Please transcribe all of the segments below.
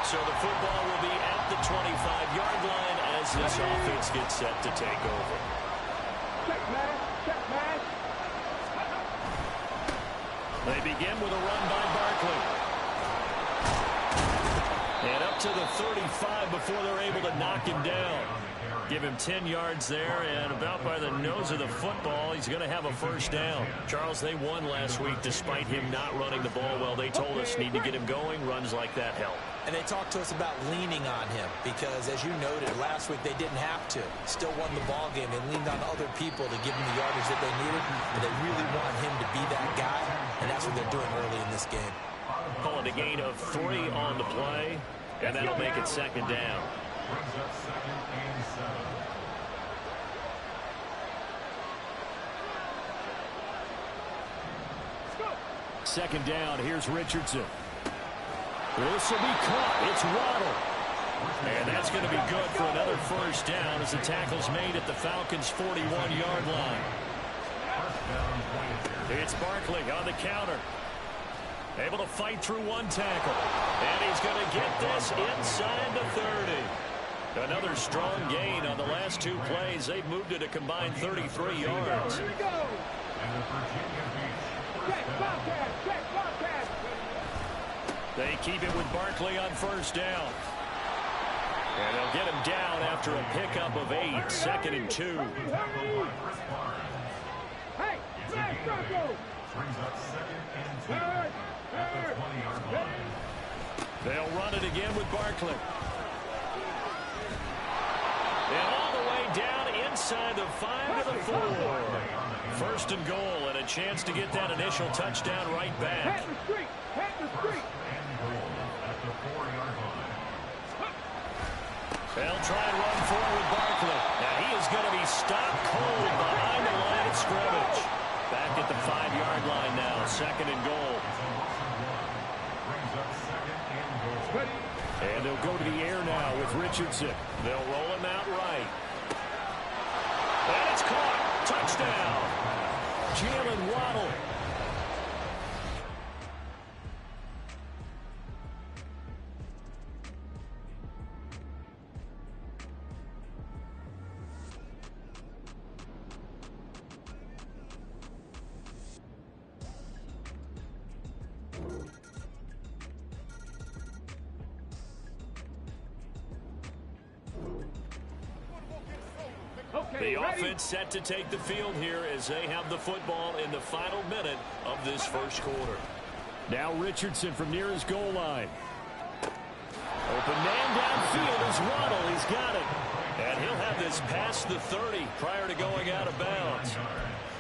So the football will be at the 25-yard line as this offense gets set to take over. Check man. Check man. They begin with a run by Barkley. And up to the 35 before they're able to knock him down. Give him 10 yards there, and about by the nose of the football, he's going to have a first down. Charles, they won last week despite him not running the ball well. They told us need to get him going. Runs like that help. And they talked to us about leaning on him because, as you noted, last week they didn't have to. Still won the ball game. They leaned on other people to give him the yardage that they needed, but they really want him to be that guy, and that's what they're doing early in this game. Call it a gain of 3 on the play, and that'll make it second down. Second down, here's Richardson. This will be caught. It's Waddle. And that's going to be good for another first down as the tackle's made at the Falcons' 41-yard line. It's Barkley on the counter. Able to fight through one tackle. And he's going to get this inside the 30. Another strong gain on the last 2 plays. They've moved it a combined 33 yards. Here we go. They keep it with Barkley on first down. And they'll get him down after a pickup of 8. 2nd and 2. Hey, Bronco. They'll run it again with Barkley. And all the way down inside the 5 to the 4. 1st and goal, and a chance to get that initial touchdown right back. Hit the street. Hit the street. They'll try and run forward with Barkley. Now he is going to be stopped cold behind the line of scrimmage. Back at the 5-yard line now. 2nd and goal. And they'll go to the air now with Richardson. They'll roll him out right. And it's caught. Touchdown. Jalen Waddle. The offense set to take the field here as they have the football in the final minute of this first quarter. Now Richardson from near his goal line. Open man downfield is Waddle. He's got it. And he'll have this past the 30 prior to going out of bounds.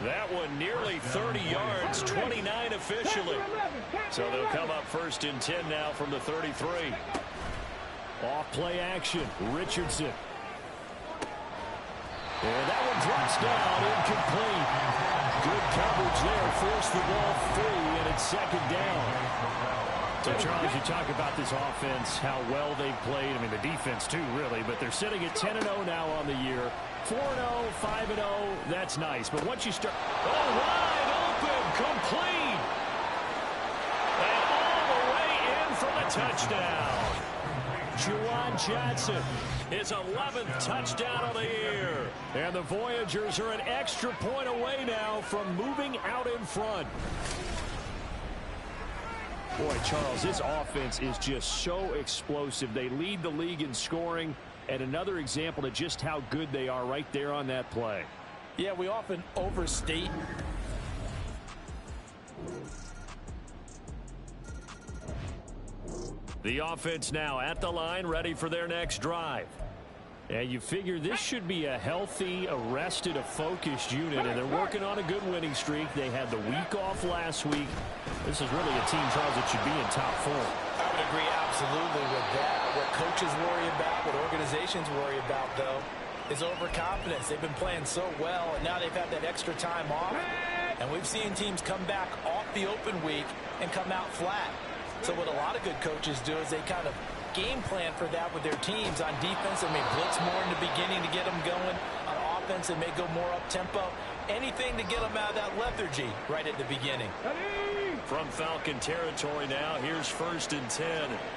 That one nearly 30 yards, 29 officially. So they'll come up 1st and 10 now from the 33. Off play action, Richardson. And that one drops down, incomplete. Good coverage there, forced the ball free, and it's 2nd down. So, Charles, you talk about this offense, how well they've played. I mean, the defense, too, really. But they're sitting at 10-0 now on the year. 4-0, 5-0, that's nice. But once you start... Oh, wide open, complete! And all the way in for the touchdown. Juwan Johnson, his 11th touchdown of the year. And the Voyagers are an extra point away now from moving out in front. Boy, Charles, this offense is just so explosive. They lead the league in scoring, and another example of just how good they are right there on that play. Yeah, we often overstate. The offense now at the line, ready for their next drive. And you figure this should be a healthy, a rested, a focused unit, and they're working on a good winning streak. They had the week off last week. This is really a team, Charles, that should be in top form. I would agree absolutely with that. What coaches worry about, what organizations worry about, though, is overconfidence. They've been playing so well, and now they've had that extra time off. And we've seen teams come back off the open week and come out flat. So what a lot of good coaches do is they kind of game plan for that with their teams. On defense, they may blitz more in the beginning to get them going. On offense, they may go more up-tempo. Anything to get them out of that lethargy right at the beginning. From Falcon territory now, here's 1st and 10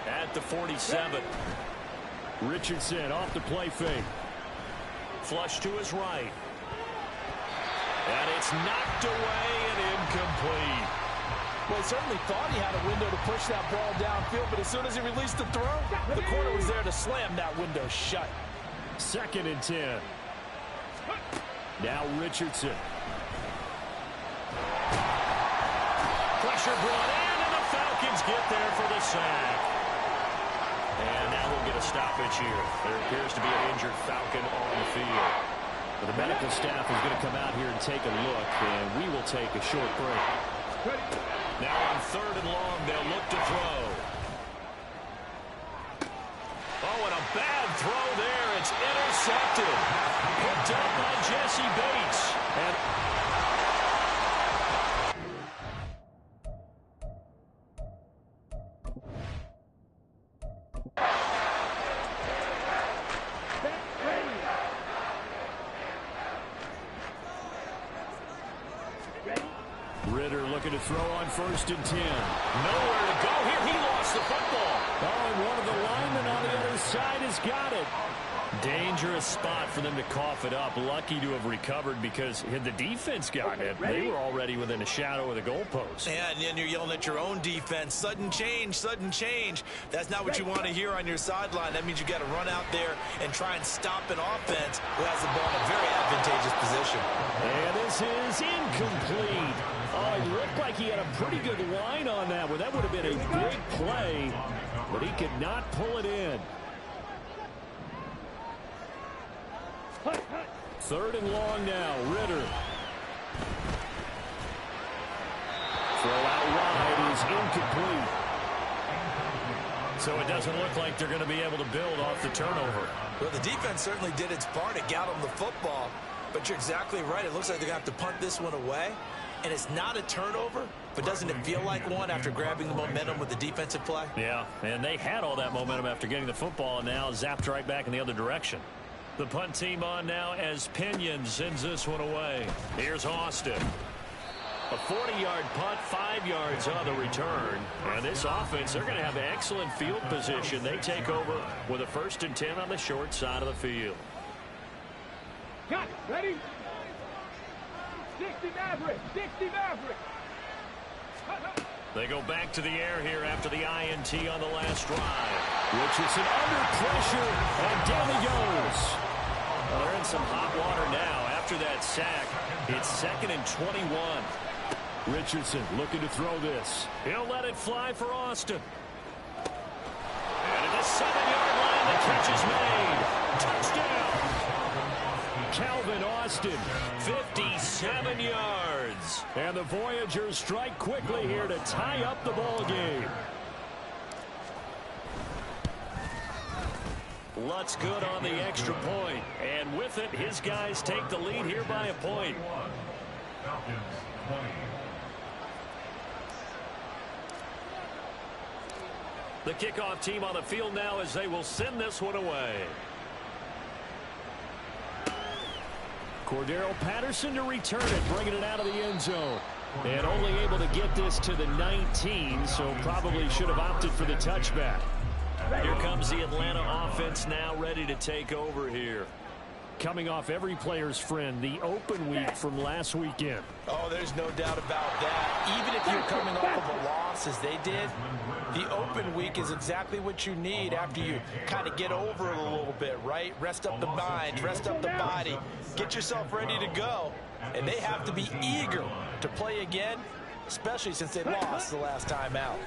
at the 47. Richardson off the play fake. Flush to his right. And it's knocked away and incomplete. Well, he certainly thought he had a window to push that ball downfield, but as soon as he released the throw, the corner was there to slam that window shut. 2nd and 10. Now Richardson. Pressure brought in, and the Falcons get there for the sack. And now we'll get a stoppage here. There appears to be an injured Falcon on the field. But the medical staff is going to come out here and take a look, and we will take a short break. Now on 3rd and long, they'll look to throw. Oh, and a bad throw there. It's intercepted. Picked up by Jesse Bates. And Ritter looking to throw on 1st and 10. Nowhere to go here. He lost the football. Oh, and one of the linemen on the other side has got it. Dangerous spot for them to cough it up. Lucky to have recovered because had the defense gotten it, they were already within a shadow of the goalpost. Yeah, and then you're yelling at your own defense. Sudden change, sudden change. That's not what you want to hear on your sideline. That means you got to run out there and try and stop an offense who has the ball in a very advantageous position. And this is incomplete. Oh, he looked like he had a pretty good line on that one. That would have been a big play, but he could not pull it in. 3rd and long now. Ritter. Throw out wide is incomplete. So it doesn't look like they're going to be able to build off the turnover. Well, the defense certainly did its part to get them the football, but you're exactly right. It looks like they're going to have to punt this one away. And it's not a turnover, but doesn't it feel like one after grabbing the momentum with the defensive play? Yeah, and they had all that momentum after getting the football, and now zapped right back in the other direction. The punt team on now as Pinion sends this one away. Here's Austin. A 40-yard punt, 5 yards on the return. And this offense, they're going to have excellent field position. They take over with a 1st and 10 on the short side of the field. Got it. Ready? 60 Maverick. 60 Maverick. They go back to the air here after the INT on the last drive. Richardson under pressure, and down he goes. Well, they're in some hot water now. After that sack, it's 2nd and 21. Richardson looking to throw this. He'll let it fly for Austin. And at the 7-yard line, the catch is made. Touchdown. Calvin Austin, 57 yards. And the Voyagers strike quickly here to tie up the ball game. Lutz good on the extra point. And with it, his guys take the lead here by a point. The kickoff team on the field now as they will send this one away. Cordero Patterson to return it, bringing it out of the end zone. And only able to get this to the 19, so probably should have opted for the touchback. Here comes the Atlanta offense now ready to take over here. Coming off every player's friend, the open week from last weekend. Oh, there's no doubt about that. Even if you're coming off of a loss as they did, the open week is exactly what you need after you kind of get over it a little bit, right? Rest up the mind, rest up the body, get yourself ready to go. And they have to be eager to play again, especially since they lost the last time out.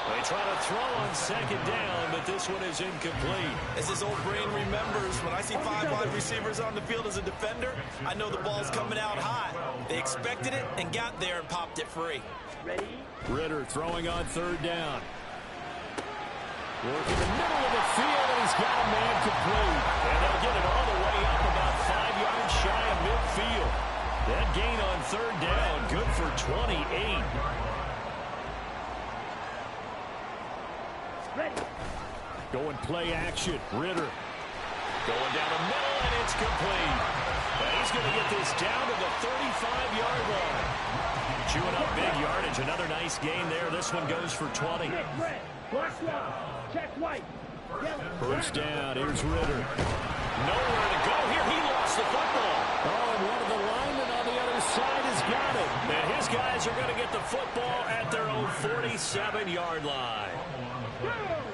They try to throw on 2nd down, but this one is incomplete. As his old brain remembers, when I see 5 wide receivers on the field as a defender, I know the ball's coming out high. They expected it and got there and popped it free. Ready? Ritter throwing on 3rd down. Working the middle of the field, and he's got a man complete. And they'll get it all the way up about 5 yards shy of midfield. That gain on 3rd down, good for 28. Ready? Going play action. Ritter going down the middle, and it's complete. And he's going to get this down to the 35-yard line. Chewing up big yardage. Another nice gain there. This one goes for 20. Check white. First down. Here's Ritter. Nowhere to go here. He lost the football. Oh, and one of the linemen on the other side has got it. And his guys are going to get the football at their own 47-yard line.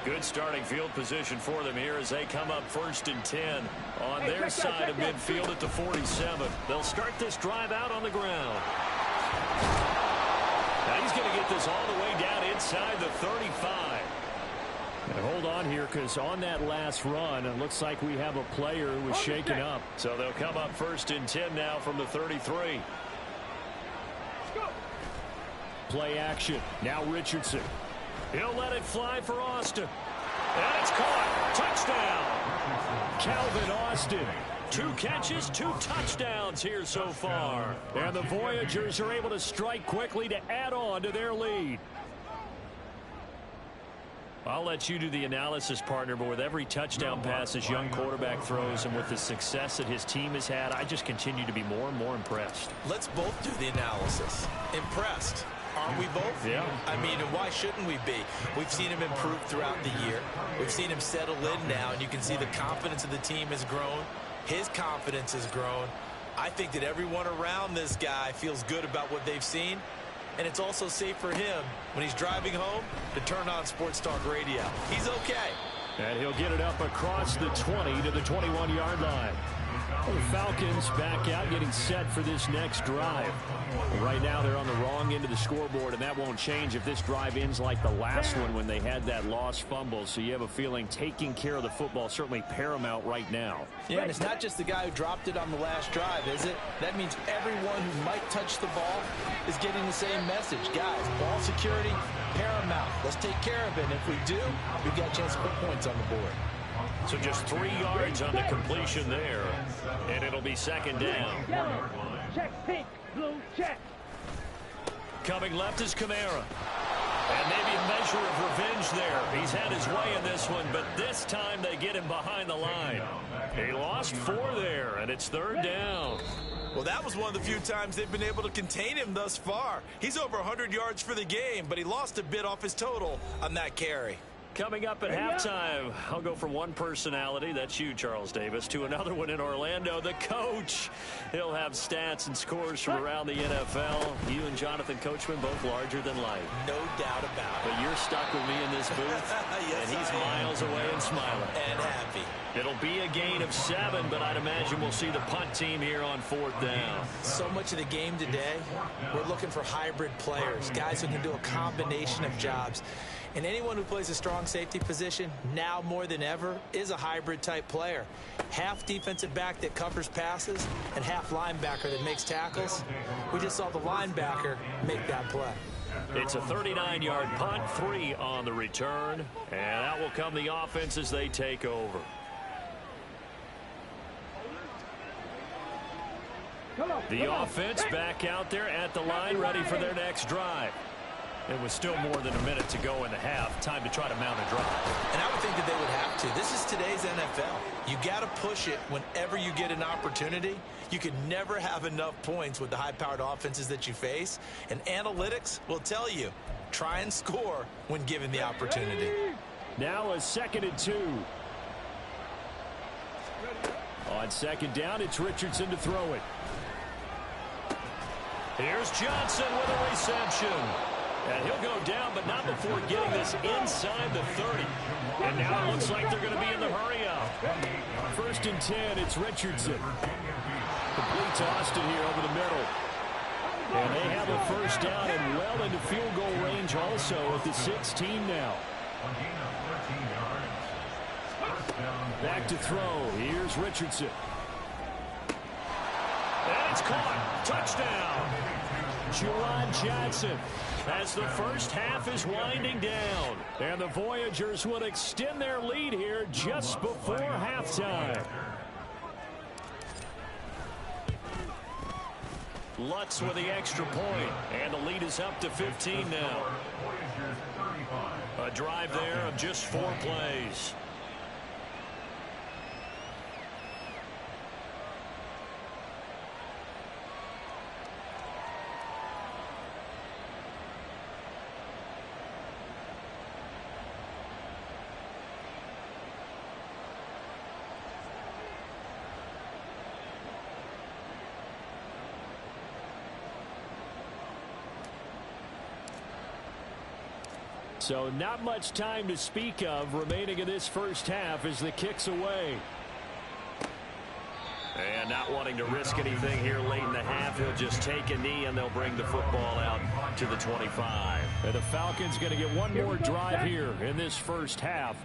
Good starting field position for them here as they come up 1st and 10 on their side of midfield at the 47. They'll start this drive out on the ground. Now he's going to get this all the way down inside the 35. And hold on here, because on that last run, it looks like we have a player who was shaken up. So they'll come up 1st and 10 now from the 33. Play action. Now Richardson. He'll let it fly for Austin. And it's caught. Touchdown. Calvin Austin. 2 catches, 2 touchdowns here so far. And the Voyagers are able to strike quickly to add on to their lead. I'll let you do the analysis, partner, but with every touchdown pass this young quarterback throws and with the success that his team has had, I just continue to be more and more impressed. Let's both do the analysis. Impressed. Aren't we both? Yeah. I mean, why shouldn't we be? We've seen him improve throughout the year. We've seen him settle in now, and you can see the confidence of the team has grown. His confidence has grown. I think that everyone around this guy feels good about what they've seen. And it's also safe for him when he's driving home to turn on Sports Talk Radio. He's okay. And he'll get it up across the 20 to the 21-yard line. Well, the Falcons back out getting set for this next drive. Right now they're on the wrong end of the scoreboard, and that won't change if this drive ends like the last one when they had that lost fumble. So you have a feeling taking care of the football is certainly paramount right now. Yeah, and it's not just the guy who dropped it on the last drive, is it? That means everyone who might touch the ball is getting the same message. Guys, ball security, paramount. Let's take care of it. And if we do, we've got a chance to put points on the board. So just 3 yards on the completion there, and it'll be 2nd down. Yellow. Check pink. Blue check. Coming left is Kamara. And maybe a measure of revenge there. He's had his way in this one, but this time they get him behind the line. He lost 4 there, and it's 3rd down. Well, that was one of the few times they've been able to contain him thus far. He's over 100 yards for the game, but he lost a bit off his total on that carry. Coming up at halftime, I'll go from one personality, that's you, Charles Davis, to another one in Orlando, the coach. He'll have stats and scores from around the NFL. You and Jonathan Coachman both larger than life. No doubt about it. But you're stuck with me in this booth, yes, and he's miles away and smiling. And happy. It'll be a gain of 7, but I'd imagine we'll see the punt team here on 4th down. So much of the game today, we're looking for hybrid players, guys who can do a combination of jobs. And anyone who plays a strong safety position, now more than ever, is a hybrid-type player. Half defensive back that covers passes and half linebacker that makes tackles. We just saw the linebacker make that play. It's a 39-yard punt, 3 on the return, and out will come the offense as they take over. The offense back out there at the line, ready for their next drive. It was still more than a minute to go in the half. Time to try to mount a drive. And I would think that they would have to. This is today's NFL. You got to push it whenever you get an opportunity. You can never have enough points with the high-powered offenses that you face. And analytics will tell you, try and score when given the opportunity. Now a 2nd and 2. On 2nd down, it's Richardson to throw it. Here's Johnson with a reception. And he'll go down, but not before getting this inside the 30. And now it looks like they're going to be in the hurry up. 1st and 10, it's Richardson. Complete to Austin here over the middle. And they have a 1st down and well into field goal range also at the 16 now. Back to throw. Here's Richardson. And it's caught. Touchdown. Juwan Johnson. As the first half is winding down. And the Voyagers will extend their lead here just before halftime. Lutz with the extra point. And the lead is up to 15 now. A drive there of just 4 plays. So not much time to speak of remaining in this first half as the kick's away. And not wanting to risk anything here late in the half, he'll just take a knee and they'll bring the football out to the 25. And the Falcons going to get one more drive here in this first half.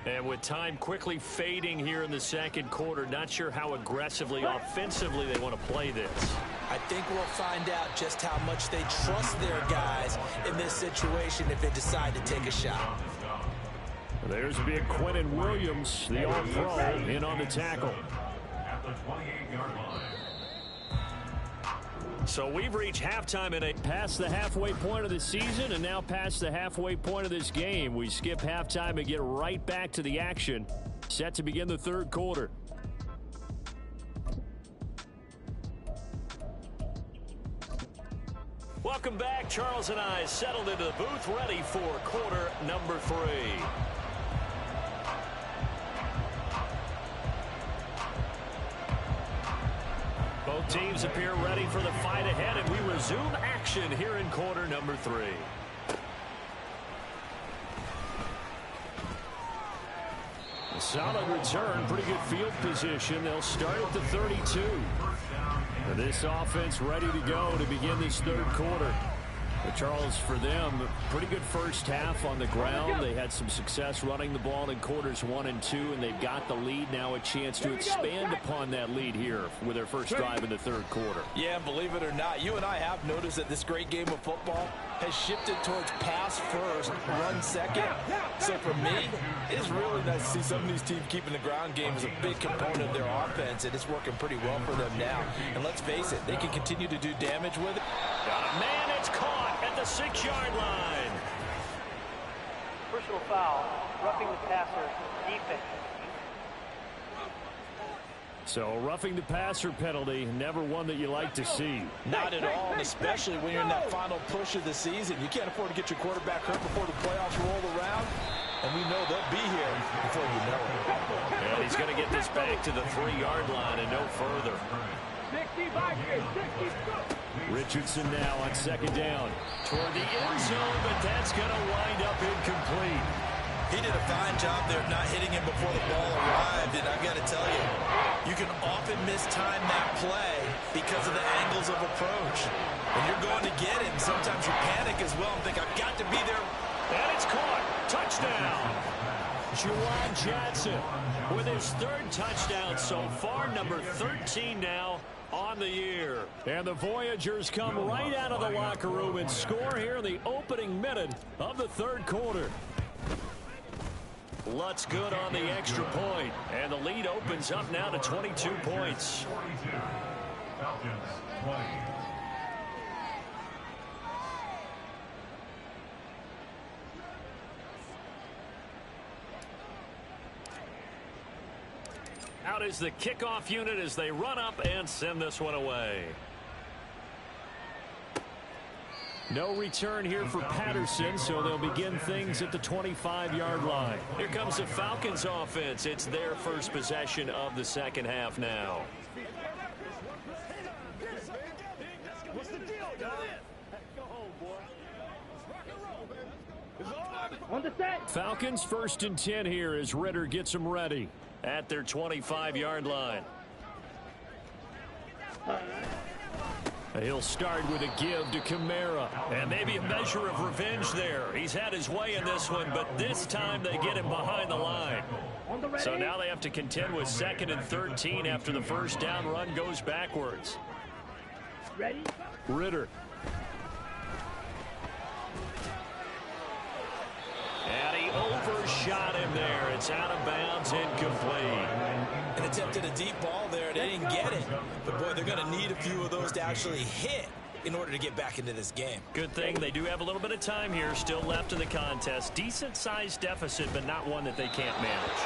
And with time quickly fading here in the second quarter, not sure how aggressively, offensively they want to play this. I think we'll find out just how much they trust their guys in this situation if they decide to take a shot. There's big Quentin Williams, the all-pro, in on the tackle. So we've reached halftime and past the halfway point of the season and now past the halfway point of this game. We skip halftime and get right back to the action. Set to begin the third quarter. Welcome back. Charles and I settled into the booth ready for quarter number 3. Both teams appear ready for the fight ahead, and we resume action here in quarter number 3. A solid return, pretty good field position. They'll start at the 32. This offense ready to go to begin this third quarter. But Charles, for them, pretty good first half on the ground. They had some success running the ball in quarters 1 and 2, and they've got the lead. Now a chance to expand upon that lead here with their first drive in the third quarter. Yeah, and believe it or not, you and I have noticed that this great game of football has shifted towards pass first, run second. So for me, it's really nice to see some of these teams keeping the ground game as a big component of their offense, and it's working pretty well for them now. And let's face it, they can continue to do damage with it. Got a man, it's caught at the 6-yard line. Personal foul, roughing the passer, defense. So roughing the passer penalty, never one that you like to see. Not at all, and especially when you're in that final push of the season. You can't afford to get your quarterback hurt before the playoffs roll around, and we know they'll be here before you know it. And he's going to get this back to the 3-yard line and no further. Richardson now on second down. Toward the end zone, but that's going to wind up incomplete. He did a fine job there of not hitting him before the ball arrived, and I've got to tell you, you can often mistime that play because of the angles of approach. When you're going to get it, sometimes you panic as well and think, I've got to be there. And it's caught. Touchdown. Juwan Johnson with his 3rd touchdown so far, number 13 now on the year. And the Voyagers come right out of the locker room and score here in the opening minute of the third quarter. Lutz good on the extra point, and the lead opens up now to 22 points. Falcons 20. Out is the kickoff unit as they run up and send this one away. No return here for Patterson, so they'll begin things at the 25-yard line. Here comes the Falcons offense. It's their first possession of the second half now. On the set. Falcons 1st and 10 here as Ritter gets them ready. At their 25-yard line. He'll start with a give to Kamara. And maybe a measure of revenge there. He's had his way in this one, but this time they get him behind the line. So now they have to contend with 2nd and 13 after the first down run goes backwards. Ready? Ritter. And he overshot him there. It's out of bounds, incomplete. And attempted a deep ball there. They didn't get it. But, boy, they're going to need a few of those to actually hit in order to get back into this game. Good thing they do have a little bit of time here still left in the contest. Decent-sized deficit, but not one that they can't manage.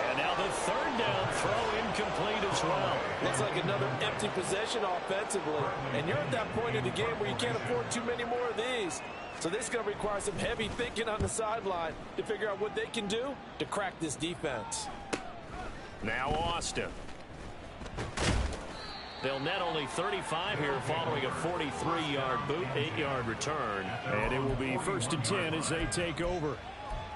And now the 3rd down throw incomplete as well. Looks like another empty possession offensively. And you're at that point in the game where you can't afford too many more of these. So this is going to require some heavy thinking on the sideline to figure out what they can do to crack this defense. Now Austin. They'll net only 35 here following a 43-yard boot, 8-yard return. And it will be 1st and 10 as they take over.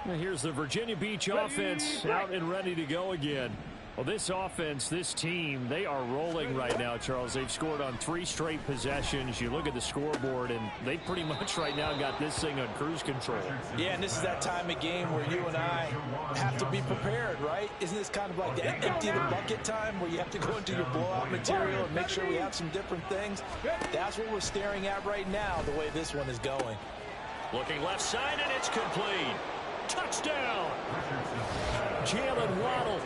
Now here's the Virginia Beach offense out and ready to go again. Well, this offense, this team, they are rolling right now, Charles. They've scored on 3 straight possessions. You look at the scoreboard, and they pretty much right now got this thing on cruise control. Yeah, and this is that time of game where you and I have to be prepared, right? Isn't this kind of like that empty the bucket time where you have to go into your blowout material and make sure we have some different things? That's what we're staring at right now, the way this one is going. Looking left side, and it's complete. Touchdown! Jalen Waddle.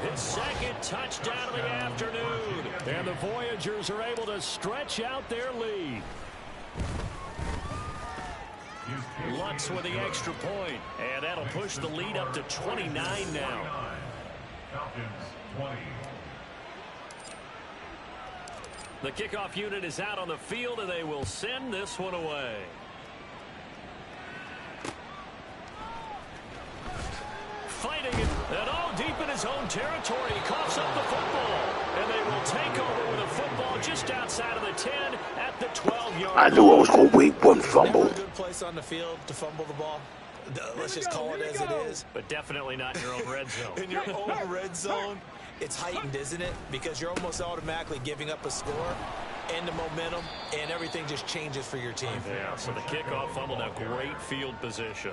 His 2nd touchdown of the afternoon. And the Voyagers are able to stretch out their lead. Lutz with the extra point. And that'll push the lead up to 29 now. Falcons 20. The kickoff unit is out on the field, and they will send this one away. Fighting it, and all deep in his own territory. He coughs up the football, and they will take over with a football just outside of the 10 at the 12-yard line. I knew I was going to wait one fumble. Never a good place on the field to fumble the ball. Let's just call it as it is. But definitely not in your own red zone. In your own red zone, it's heightened, isn't it? Because you're almost automatically giving up a score and the momentum, and everything just changes for your team. Yeah, so the kickoff fumble, now great field position.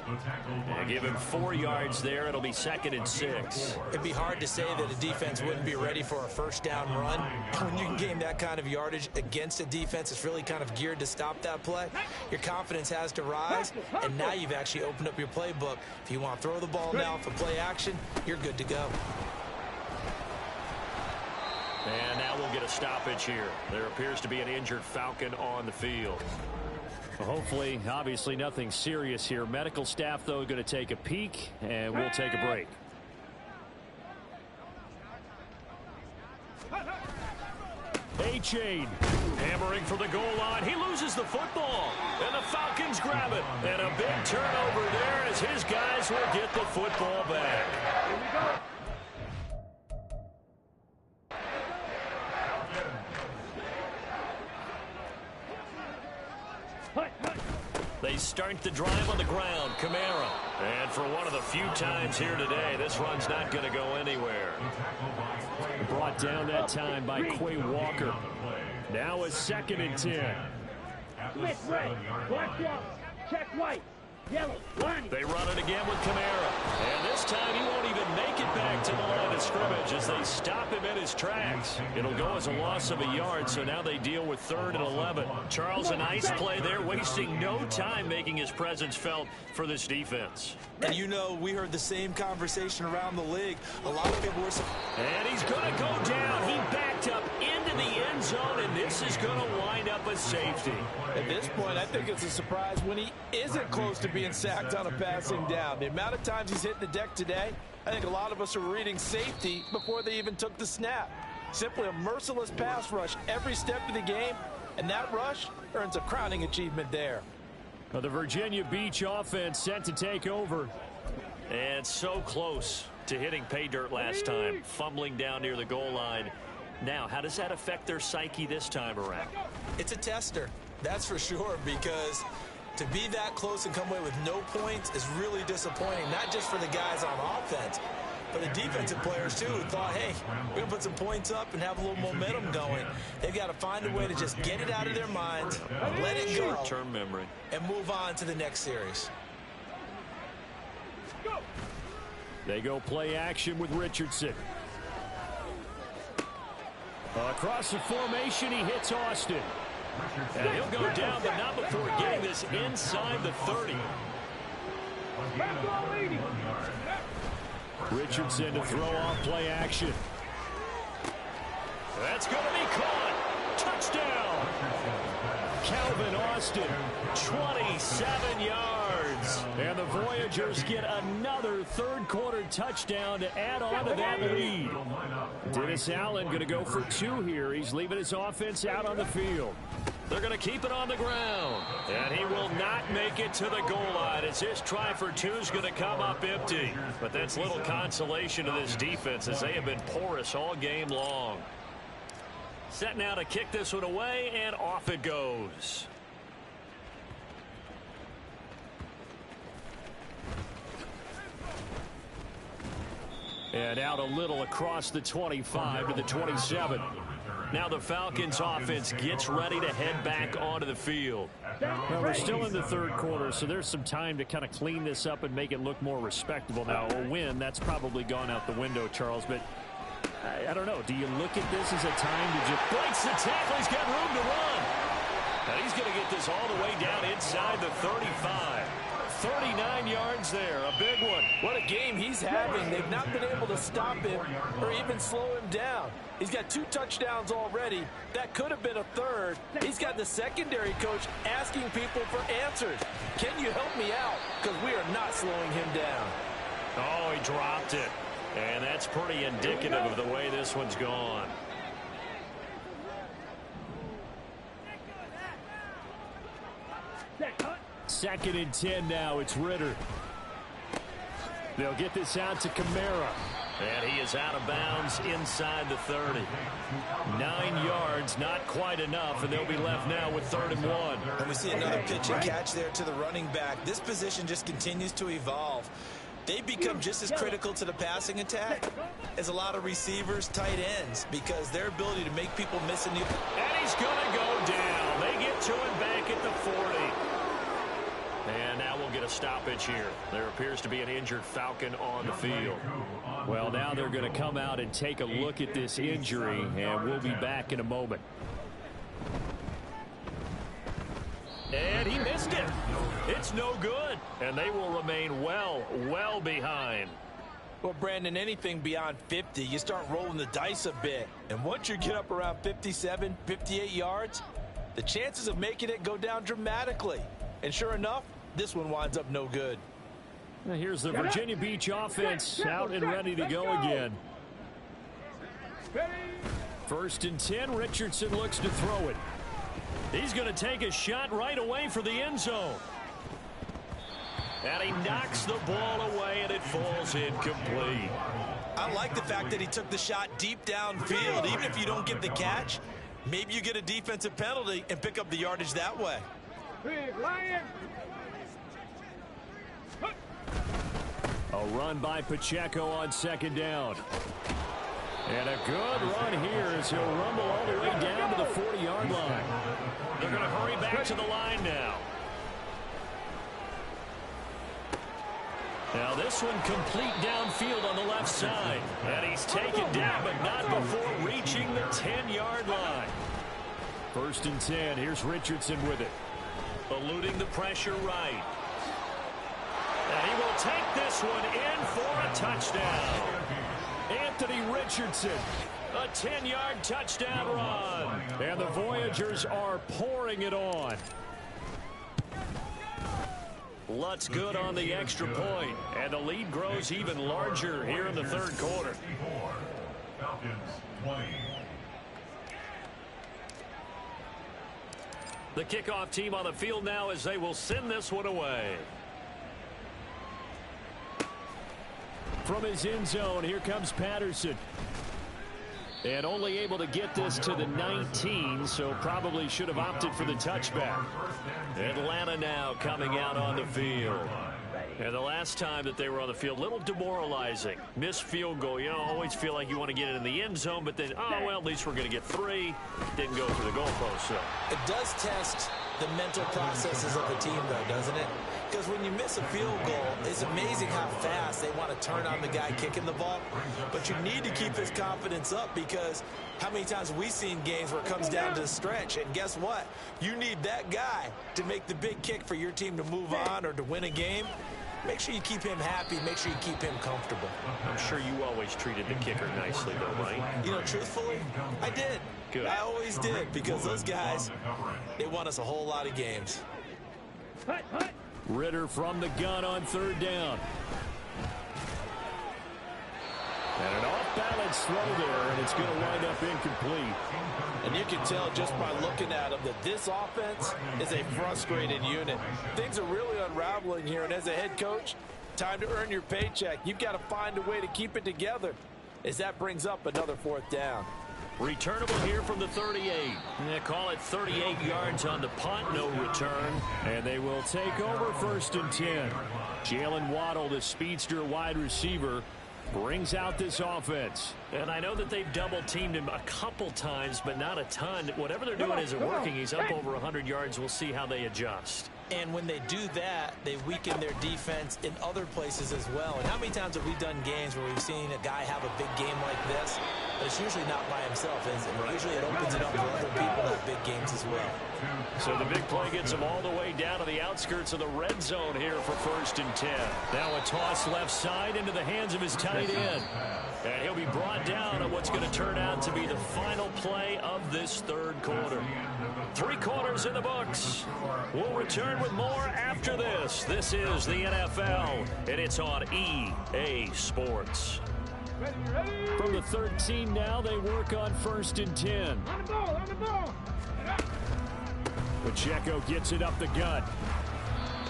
And give him 4 yards there. It'll be 2nd and 6. It'd be hard to say that a defense wouldn't be ready for a first down run. When you can gain that kind of yardage against a defense that's really kind of geared to stop that play, your confidence has to rise, and now you've actually opened up your playbook. If you want to throw the ball now for play action, you're good to go. And now we'll get a stoppage here. There appears to be an injured Falcon on the field. Well, hopefully, obviously nothing serious here. Medical staff, though, going to take a peek, and we'll take a break. A-Chain. Hammering for the goal line. He loses the football. And the Falcons grab it. And a big turnover there as his guys will get the football back. Here we go. They start the drive on the ground. Kamara. And for one of the few times here today, this run's not going to go anywhere. Brought down that time by Quay Walker. Now a 2nd and 10. Split red. Black block. Check white. Yellow. Line. They run it again with Kamara. And this time he won't even make it back to the line of scrimmage as they stop him in his tracks. It'll go as a loss of a yard, so now they deal with 3rd and 11. Charles, a nice play there, wasting no time making his presence felt for this defense. And you know, we heard the same conversation around the league. A lot of people were... And he's going to go down. He backed up into the end zone, and this is going to wind up a safety. At this point, I think it's a surprise when he isn't close to being sacked on a passing down. The amount of times he's hit the deck today, I think a lot of us are reading safety before they even took the snap. Simply a merciless pass rush every step of the game, and that rush earns a crowning achievement there. The Virginia Beach offense set to take over. And so close to hitting pay dirt last time, fumbling down near the goal line. Now, how does that affect their psyche this time around? It's a tester, that's for sure, because to be that close and come away with no points is really disappointing, not just for the guys on offense, but the defensive players, too, who thought, hey, we're going to put some points up and have a little momentum going. They've got to find a way to just get it out of their minds, let it go, short-term memory, and move on to the next series. They go play action with Richardson. Across the formation, he hits Austin. And he'll go down, but not before getting this inside the 30. Richardson to throw off play action. That's going to be caught. Touchdown. Calvin Austin. 27 yards. And the Voyagers get another third-quarter touchdown to add on to that lead. Dennis Allen going to go for 2 here. He's leaving his offense out on the field. They're going to keep it on the ground. And he will not make it to the goal line as his try for 2 is going to come up empty. But that's little consolation to this defense as they have been porous all game long. Set now to kick this one away, and off it goes. And out a little across the 25 to the 27. Now the Falcons offense gets ready to head back onto the field. Well, we're still in the third quarter, so there's some time to kind of clean this up and make it look more respectable. Now, a win, that's probably gone out the window, Charles, but I don't know. Do you look at this as a time to just breaks the tackle? He's got room to run. And he's going to get this all the way down inside the 35. 39 yards there, a big one. What a game he's having. They've not been able to stop him or even slow him down. He's got 2 touchdowns already. That could have been a third. He's got the secondary coach asking people for answers. Can you help me out? Because we are not slowing him down. Oh, he dropped it. And that's pretty indicative of the way this one's gone. Second and 10 now. It's Ritter. They'll get this out to Kamara. And he is out of bounds inside the 30. 9 yards, not quite enough, and they'll be left now with 3rd and 1. And we see another pitch and catch there to the running back. This position just continues to evolve. They become just as critical to the passing attack as a lot of receivers, tight ends, because their ability to make people miss a new. And he's going to go down. They get to him back at the 40. And now we'll get a stoppage here. There appears to be an injured Falcon on the field. Well, now they're going to come out and take a look at this injury, and we'll be back in a moment. And he missed it. It's no good. And they will remain well behind. Well, Brandon, anything beyond 50, you start rolling the dice a bit. And once you get up around 57, 58 yards, the chances of making it go down dramatically. And sure enough, this one winds up no good. Now here's the Virginia Beach offense out and ready to go again. 1st and 10, Richardson looks to throw it. He's going to take a shot right away for the end zone. And he knocks the ball away, and it falls incomplete. I like the fact that he took the shot deep downfield. Even if you don't get the catch, maybe you get a defensive penalty and pick up the yardage that way. A run by Pacheco on 2nd down. And a good run here as he'll rumble all the way down to the 40-yard line. They're going to hurry back to the line now. Now this one complete downfield on the left side. And he's taken down, but not before reaching the 10-yard line. 1st and 10. Here's Richardson with it. Eluding the pressure right. And he will take this one in for a touchdown. Anthony Richardson. A 10-yard touchdown run. And the Voyagers are pouring it on. Lutz good on the extra point. And the lead grows even larger here in the 3rd quarter. Falcons 20. The kickoff team on the field now as they will send this one away. From his end zone, here comes Patterson. And only able to get this to the 19, so probably should have opted for the touchback. Atlanta now coming out on the field. And the last time that they were on the field, a little demoralizing. Missed field goal. You know, always feel like you want to get it in the end zone, but then, oh, well, at least we're going to get 3. Didn't go through the goalpost, so. It does test the mental processes of the team, though, doesn't it? Because when you miss a field goal, it's amazing how fast they want to turn on the guy kicking the ball. But you need to keep his confidence up, because how many times have we seen games where it comes down to the stretch, and guess what? You need that guy to make the big kick for your team to move on or to win a game. Make sure you keep him happy. Make sure you keep him comfortable. I'm sure you always treated the kicker nicely, though, right? You know, truthfully, I did. Good. I always did, because those guys, they won us a whole lot of games. Ritter from the gun on 3rd down. And an off-balance throw there, and it's going to wind up incomplete. And you can tell just by looking at them that this offense is a frustrated unit. Things are really unraveling here, and as a head coach, time to earn your paycheck. You've got to find a way to keep it together as that brings up another 4th down. Returnable here from the 38. They call it 38 yards on the punt, no return. And they will take over 1st and 10. Jalen Waddle, the speedster wide receiver, brings out this offense. And I know that they've double-teamed him a couple times, but not a ton. Whatever they're doing isn't working. He's up over 100 yards. We'll see how they adjust. And when they do that, they weaken their defense in other places as well. And how many times have we done games where we've seen a guy have a big game like this, but it's usually not by himself, is it? Usually it opens it up for other people to have big games as well. So the big play gets him all the way down to the outskirts of the red zone here for 1st and 10. Now a toss left side into the hands of his tight end. And he'll be brought down on what's going to turn out to be the final play of this 3rd quarter. 3 quarters in the books. We'll return with more after this. This is the NFL, and it's on EA Sports. From the 13 now, they work on 1st and 10. On the ball. Pacheco gets it up the gut.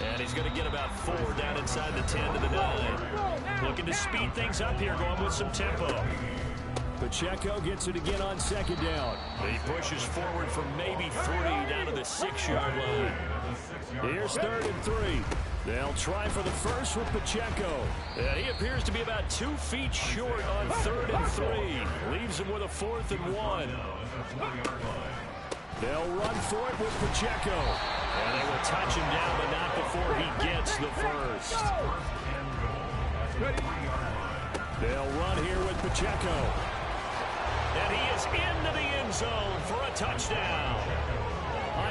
And he's going to get about 4 down inside the 10 to the 9. Looking to speed things up here, going with some tempo. Pacheco gets it again on 2nd down. He pushes forward from maybe 3 down to the 6-yard line. Here's 3rd and 3. They'll try for the first with Pacheco. And he appears to be about 2 feet short on 3rd and 3. Leaves him with a 4th and 1. They'll run for it with Pacheco. And they will touch him down, but not before he gets the first. They'll run here with Pacheco. And he is into the end zone for a touchdown.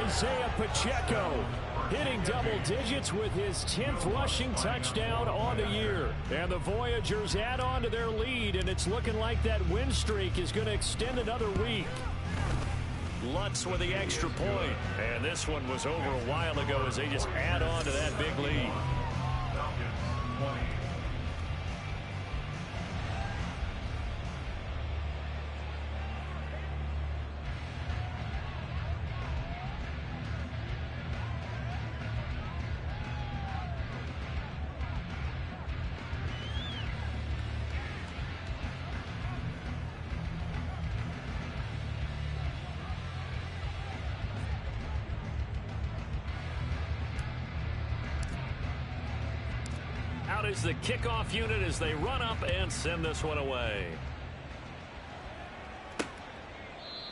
Isaiah Pacheco hitting double digits with his 10th rushing touchdown on the year. And the Voyagers add on to their lead, and it's looking like that win streak is going to extend another week. Lutz with the extra point. And this one was over a while ago as they just add on to that big lead. Out is the kickoff unit as they run up and send this one away.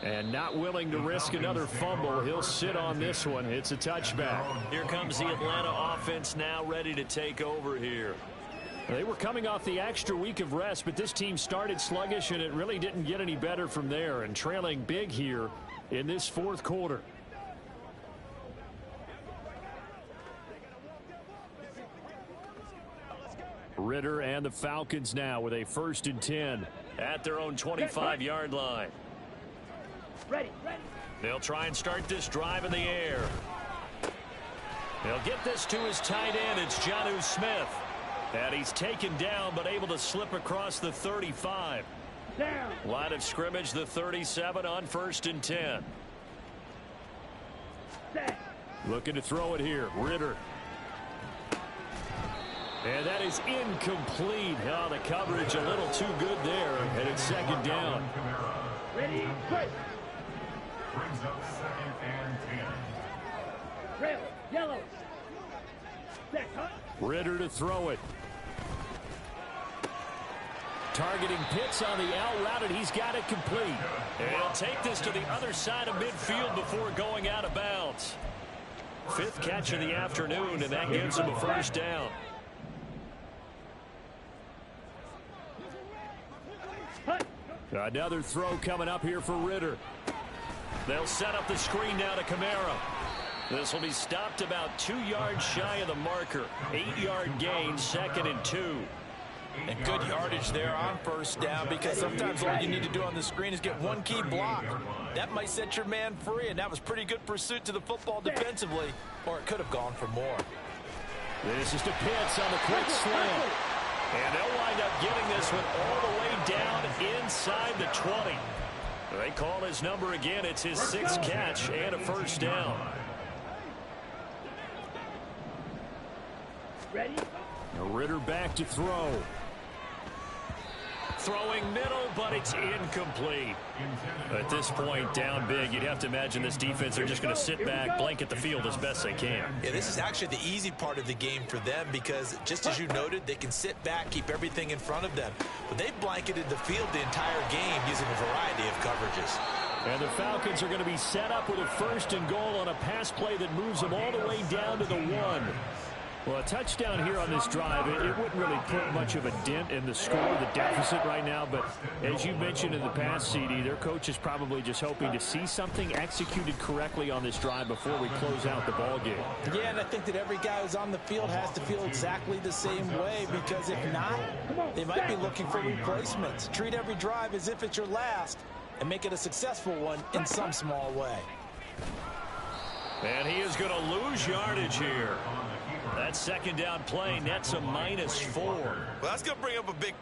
And not willing to risk another fumble. He'll sit on this one. It's a touchback. Here comes the Atlanta offense now ready to take over here. They were coming off the extra week of rest, but this team started sluggish, and it really didn't get any better from there. And trailing big here in this 4th quarter. Ritter and the Falcons now with a 1st and 10 at their own 25-yard line. Ready. They'll try and start this drive in the air. They'll get this to his tight end. It's Jonnu Smith. And he's taken down but able to slip across the 35. Down. Line of scrimmage, the 37 on 1st and 10. Set. Looking to throw it here. Ritter. And that is incomplete. Oh, the coverage a little too good there. And it's 2nd down. Ready, quick. Brings up 2nd and 10. Red, yellow. Set, huh? Ritter to throw it. Targeting Pitts on the out route, and he's got it complete. And he'll take this to the other side of midfield before going out of bounds. 5th catch of the afternoon, and that gives him a 1st down. Another throw coming up here for Ritter. They'll set up the screen now to Kamara. This will be stopped about 2 yards shy of the marker. 8-yard gain, 2nd and 2. And good yardage there on 1st down, because sometimes all you need to do on the screen is get one key block. That might set your man free, and that was pretty good pursuit to the football defensively, or it could have gone for more. This is to Pitts on the quick slant. And they'll wind up getting this one all the way down inside the 20. They call his number again. It's his 6th catch and a 1st down. Ready? Ritter back to throw. throwing middle, but it's incomplete. At this point, down big, you'd have to imagine this defense are just going to sit back, blanket the field as best they can. Yeah, this is actually the easy part of the game for them because, just as you noted, they can sit back, keep everything in front of them. But they've blanketed the field the entire game using a variety of coverages. And the Falcons are going to be set up with a 1st and goal on a pass play that moves them all the way down to the 1. Well, a touchdown here on this drive, it wouldn't really put much of a dent in the score, the deficit right now. But as you mentioned in the past, CD, their coach is probably just hoping to see something executed correctly on this drive before we close out the ball game. Yeah, and I think that every guy who's on the field has to feel exactly the same way, because if not, they might be looking for replacements. Treat every drive as if it's your last and make it a successful one in some small way. And he is going to lose yardage here. That 2nd down play nets a -4. Well, that's going to bring up a big...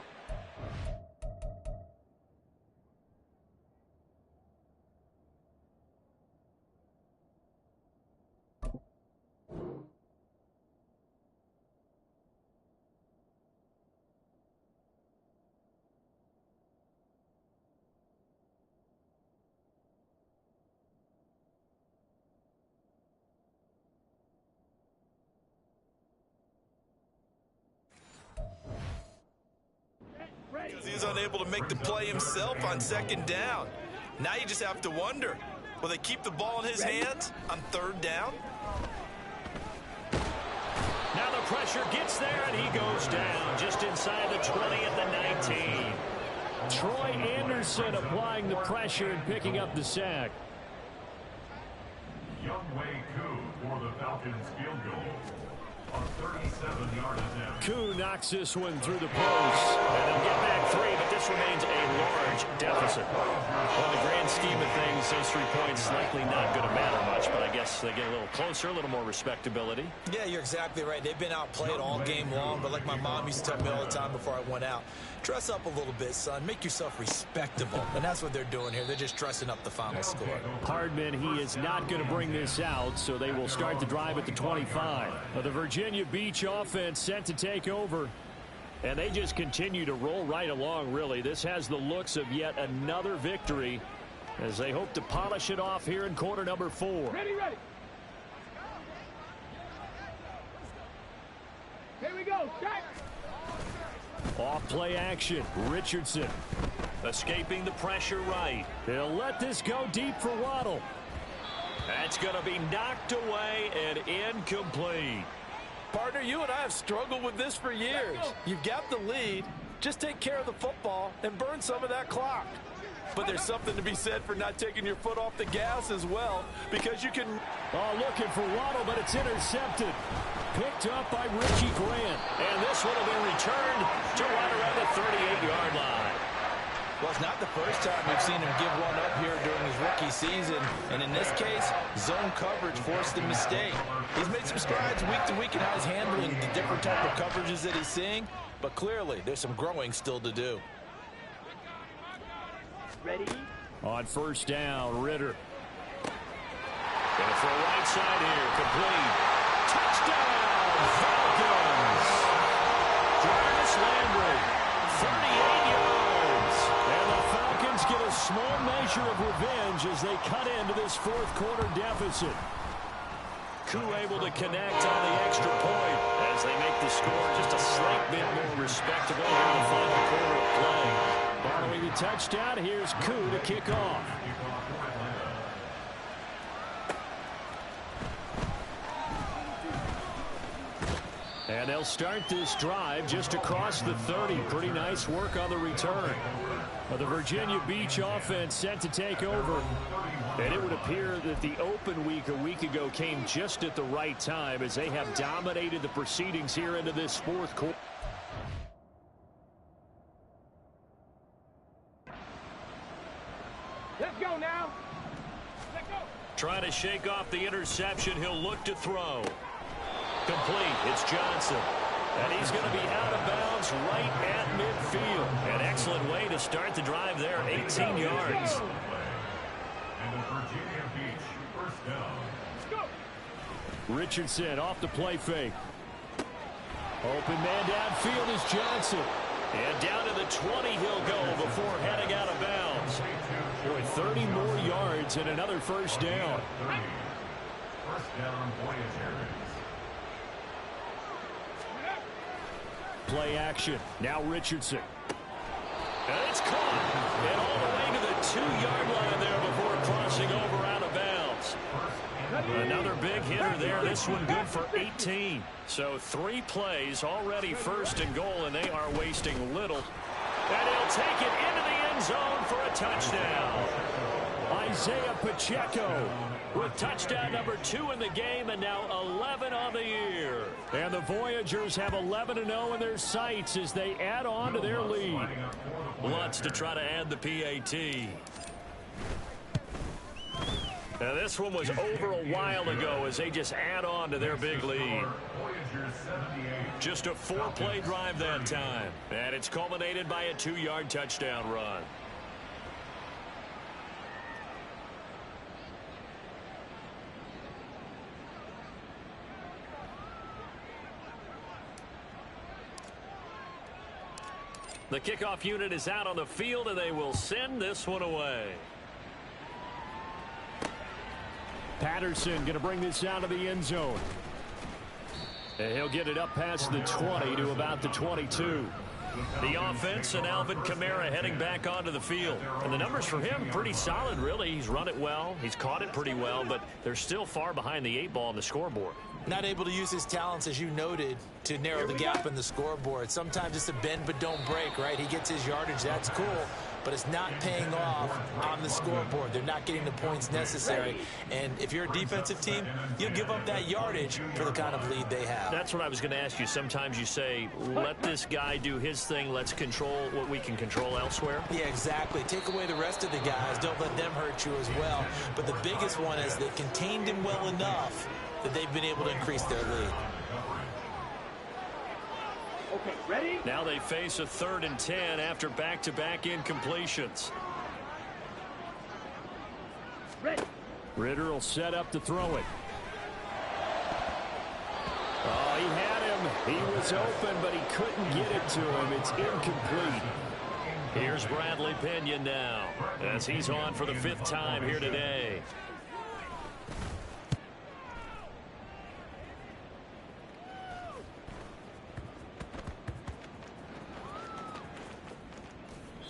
Because he was unable to make the play himself on 2nd down. Now you just have to wonder, will they keep the ball in his hands on 3rd down? Now the pressure gets there, and he goes down just inside the 20 at the 19. Troy Anderson applying the pressure and picking up the sack. Youngway Koo for the Falcons field goal. A 37-yard attempt. Koo knocks this one through the post. And they'll get back 3, but this remains a large deficit. Well, in the grand scheme of things, those 3 points likely not going to matter much, but I guess they get a little closer, a little more respectability. Yeah, you're exactly right. They've been outplayed all game long, but like my mom used to tell me all the time before I went out, dress up a little bit, son. Make yourself respectable. And that's what they're doing here. They're just dressing up the final score. Hardman, he is not going to bring this out, so they will start the drive at the 25. The Virginia Beach offense set to take over. And they just continue to roll right along, really. This has the looks of yet another victory as they hope to polish it off here in quarter number 4. Ready. Here we go. Check. Off play action. Richardson Escaping the pressure right. They'll let this go deep for Waddle. That's going to be knocked away and incomplete. Partner, you and I have struggled with this for years. You've got the lead. Just take care of the football and burn some of that clock. But there's something to be said for not taking your foot off the gas as well, because you can... Oh, looking for Waddle, but it's intercepted. Picked up by Richie Grant. And this one will be returned to right around the 38-yard line. Well, it's not the first time we've seen him give one up here during his rookie season. And in this case, zone coverage forced the mistake. He's made some strides week to week in how he's handling the different type of coverages that he's seeing. But clearly, there's some growing still to do. Ready? On 1st down, Ritter. Going for a right side here, complete. Touchdown, Falcons! Jarvis Landry, 38 yards. And the Falcons get a small measure of revenge as they cut into this 4th quarter deficit. Koo able to connect on the extra point as they make the score just a slight bit more respectable here in the final quarter of play. Following the touchdown, here's Koo to kick off. And they'll start this drive just across the 30. Pretty nice work on the return. The Virginia Beach offense set to take over. And it would appear that the open week a week ago came just at the right time as they have dominated the proceedings here into this 4th quarter. Let's go now. Let's go. Trying to shake off the interception. He'll look to throw. Complete. It's Johnson. And he's going to be out of bounds right at midfield. An excellent way to start the drive there. 18 yards. And the Virginia Beach 1st down. Let's go. Richardson off the play fake. Open man downfield is Johnson. And down to the 20 he'll go before heading out of bounds. Boy, 30 more yards and another first down. First down, Voyagers. Play action. Now Richardson. And it's caught. And all the way to the 2-yard line there before crossing over out of bounds. Another big hitter there. This one good for 18. So 3 plays already first and goal, and they are wasting little. And he'll take it into the end zone for a touchdown. Isaiah Pacheco with touchdown number 2 in the game, and now 11 on the year. And the Voyagers have 11-0 in their sights as they add on to their lead. Lutz to try to add the PAT. Now this one was over a while ago as they just add on to their big lead. Just a 4-play drive that time. And it's culminated by a 2-yard touchdown run. The kickoff unit is out on the field, and they will send this one away. Patterson going to bring this out of the end zone. And he'll get it up past the 20 to about the 22. The offense and Alvin Kamara heading back onto the field. And the numbers for him pretty solid, really. He's run it well. He's caught it pretty well, but they're still far behind the 8 ball on the scoreboard. Not able to use his talents, as you noted, to narrow the gap in the scoreboard. Sometimes it's a bend but don't break, right? He gets his yardage. That's cool. But it's not paying off on the scoreboard. They're not getting the points necessary. And if you're a defensive team, you'll give up that yardage for the kind of lead they have. That's what I was going to ask you. Sometimes you say, let this guy do his thing. Let's control what we can control elsewhere. Yeah, exactly. Take away the rest of the guys. Don't let them hurt you as well. But the biggest one is they contained him well enough that they've been able to increase their lead. Okay, ready? Now they face a 3rd and 10 after back-to-back incompletions. Ready. Ritter will set up to throw it. Oh, he had him. He was open, but he couldn't get it to him. It's incomplete. Here's Bradley Pinion now as he's on for the 5th time here today.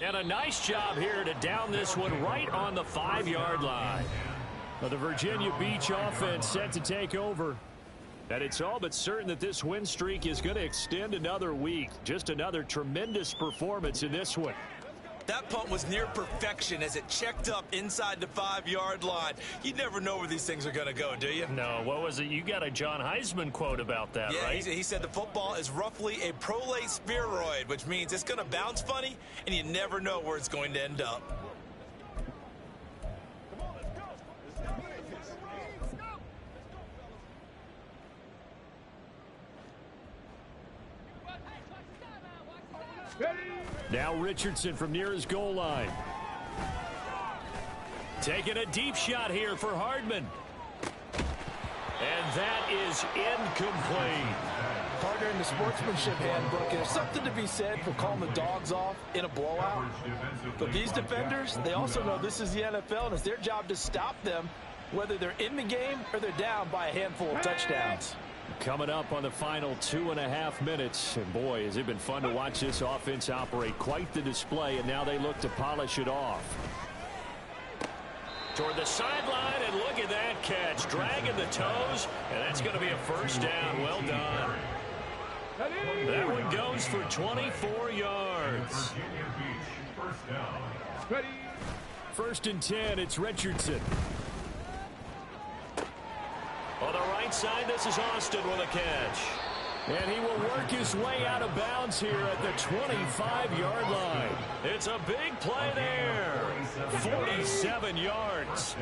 And a nice job here to down this one right on the 5-yard line. Well, the Virginia Beach offense set to take over. And it's all but certain that this win streak is going to extend another week. Just another tremendous performance in this one. That punt was near perfection as it checked up inside the 5-yard line. You never know where these things are going to go, do you? No, what was it? You got a John Heisman quote about that, yeah, right? He said the football is roughly a prolate spheroid, which means it's going to bounce funny, and you never know where it's going to end up. Now Richardson from near his goal line. Taking a deep shot here for Hardman. And that is incomplete. Partner, in the sportsmanship handbook, there's something to be said for calling the dogs off in a blowout. But these defenders, they also know this is the NFL, and it's their job to stop them, whether they're in the game or they're down by a handful of touchdowns. Coming up on the final 2.5 minutes. And boy, has it been fun to watch this offense operate. Quite the display, and now they look to polish it off. Toward the sideline, and look at that catch. Dragging the toes, and that's going to be a first down. Well done. That one goes for 24 yards. First and 10, it's Richardson. On the right side, this is Austin with a catch. And he will work his way out of bounds here at the 25-yard line. It's a big play there. 47 yards.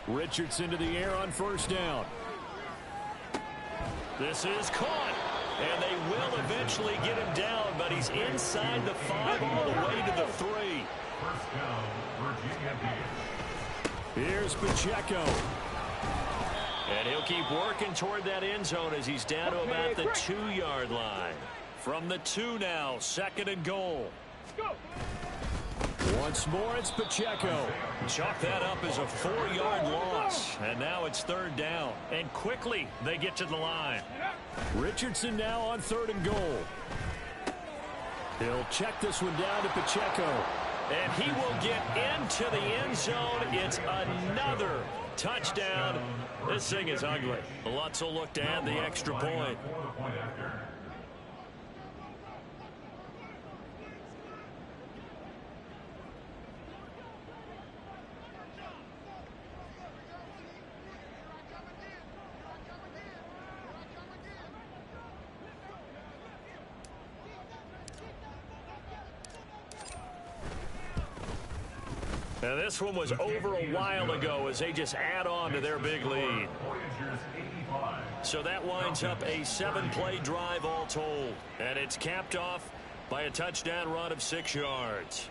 Richardson to the air on first down. This is caught. And they will eventually get him down, but he's inside the 5 all the way to the 3. First down, Virginia Beach. Here's Pacheco. And he'll keep working toward that end zone as he's down to about the 2-yard line. From the 2 now, 2nd and goal. Go. Once more, it's Pacheco. Chalk that up as a 4-yard loss. And now it's 3rd down. And quickly, they get to the line. Richardson now on 3rd and goal. He'll check this one down to Pacheco. And he will get into the end zone. It's another touchdown. This thing is ugly. Lutz will look to add the extra point. Now this one was over a while ago as they just add on to their big lead. So that winds up a 7-play drive all told. And it's capped off by a touchdown run of 6 yards.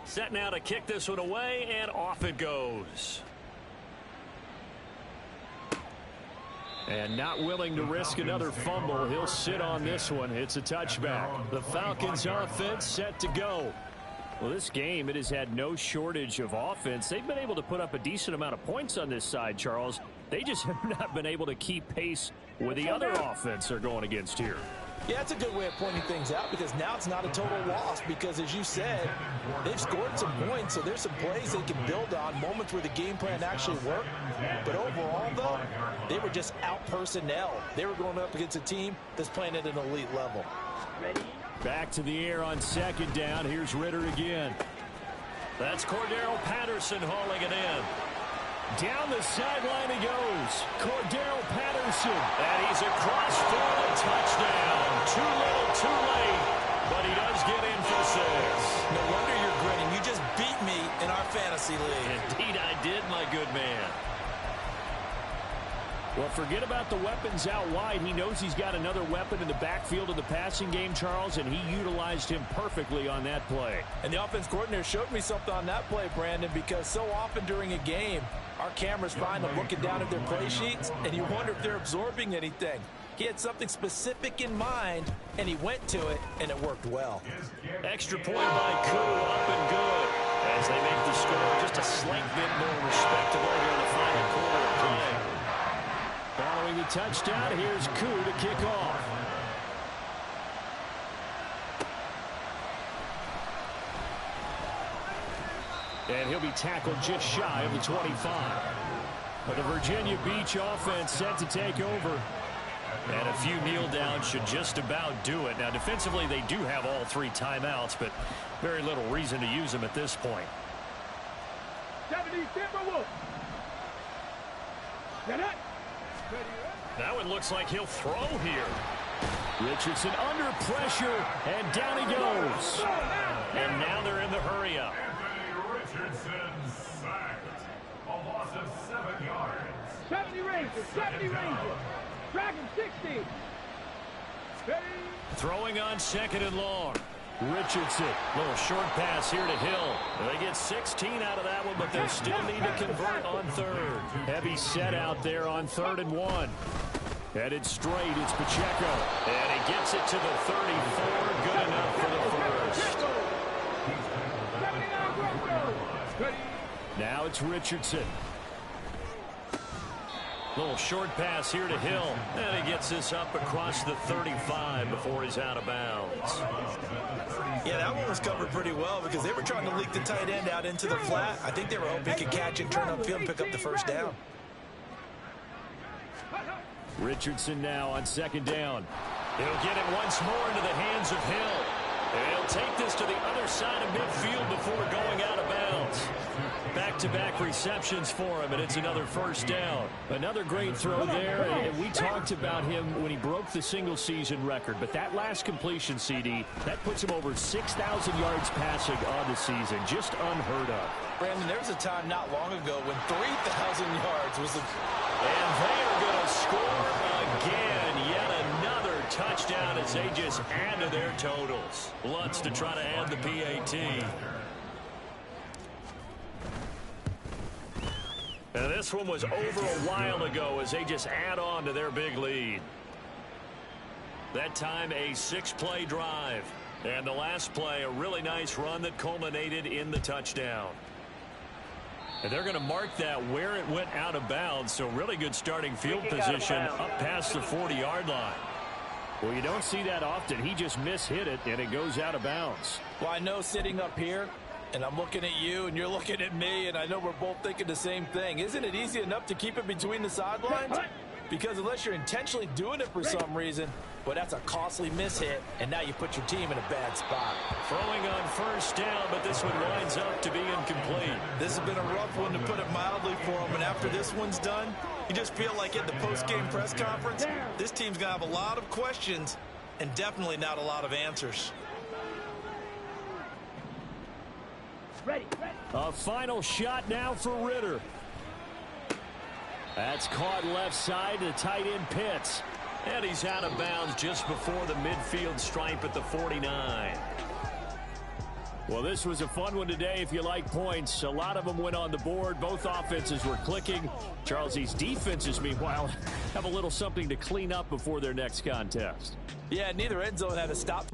Set now to kick this one away, and off it goes. And not willing to risk another fumble. He'll sit on this one. It's a touchback. The Falcons offense set to go. Well, this game, it has had no shortage of offense. They've been able to put up a decent amount of points on this side, Charles. They just have not been able to keep pace with the other offense they're going against here. Yeah, that's a good way of pointing things out because now it's not a total loss because, as you said, they've scored some points, so there's some plays they can build on, moments where the game plan actually worked. But overall, though, they were just out personnel. They were going up against a team that's playing at an elite level. Back to the air on 2nd down. Here's Ritter again. That's Cordero Patterson hauling it in. Down the sideline he goes. Cordero Patterson. And he's across for a touchdown. Too little, too late. But he does get in for 6. No wonder you're grinning. You just beat me in our fantasy league. Indeed I did, my good man. Well, forget about the weapons out wide. He knows he's got another weapon in the backfield of the passing game, Charles, and he utilized him perfectly on that play. And the offense coordinator showed me something on that play, Brandon, because so often during a game, our cameras find them looking down at their play sheets, and you wonder if they're absorbing anything. He had something specific in mind, and he went to it, and it worked well. Extra point by Koo, up and good. As they make the score just a slight bit more respectable here in the final quarter of play. Following the touchdown, here's Koo to kick off. And he'll be tackled just shy of the 25. But the Virginia Beach offense set to take over. And a few kneel downs should just about do it. Now, defensively, they do have all 3 timeouts, but very little reason to use them at this point. 70 Timberwolves. That one looks like he'll throw here. Richardson under pressure, and down he goes. And now they're in the hurry-up. Richardson sacked. A loss of 7 yards. 70 Rangers. 70 Rangers. Dragon 60. Throwing on 2nd and long. Richardson. Little short pass here to Hill. They get 16 out of that one, but they still need to convert on 3rd. Heavy set out there on 3rd and 1. Headed straight, it's Pacheco. And he gets it to the 34. Good enough for the first. Now it's Richardson. Little short pass here to Hill. And he gets this up across the 35 before he's out of bounds. Yeah, that one was covered pretty well because they were trying to leak the tight end out into the flat. I think they were hoping he could catch it, turn upfield, and pick up the first down. Richardson now on 2nd down. He'll get it once more into the hands of Hill. And he'll take this to the other side of midfield before going out of bounds. back-to-back receptions for him, and it's another first down. Another great throw there, and we talked about him when he broke the single-season record. But that last completion, CD, that puts him over 6,000 yards passing on the season. Just unheard of. Brandon, there was a time not long ago when 3,000 yards was a... And they are going to score again. Yet another touchdown as they just add to their totals. Lutz to try to add the PAT. And this one was over a while ago as they just add on to their big lead. That time a 6-play drive. And the last play, a really nice run that culminated in the touchdown. And they're going to mark that where it went out of bounds. So really good starting field position up past the 40-yard line. Well, you don't see that often. He just mishit it, and it goes out of bounds. Well, I know sitting up here, and I'm looking at you, and you're looking at me, and I know we're both thinking the same thing. Isn't it easy enough to keep it between the sidelines? Because unless you're intentionally doing it for some reason, well, that's a costly mishit, and now you put your team in a bad spot. Throwing on first down, but this one winds up to be incomplete. This has been a rough one, to put it mildly, for him. And after this one's done, you just feel like at the post-game press conference, this team's going to have a lot of questions and definitely not a lot of answers. Ready. A final shot now for Ritter. That's caught left side to tight end Pitts. And he's out of bounds just before the midfield stripe at the 49. Well, this was a fun one today if you like points. A lot of them went on the board. Both offenses were clicking. Charles, these defenses, meanwhile, have a little something to clean up before their next contest. Yeah, neither end zone had a stop.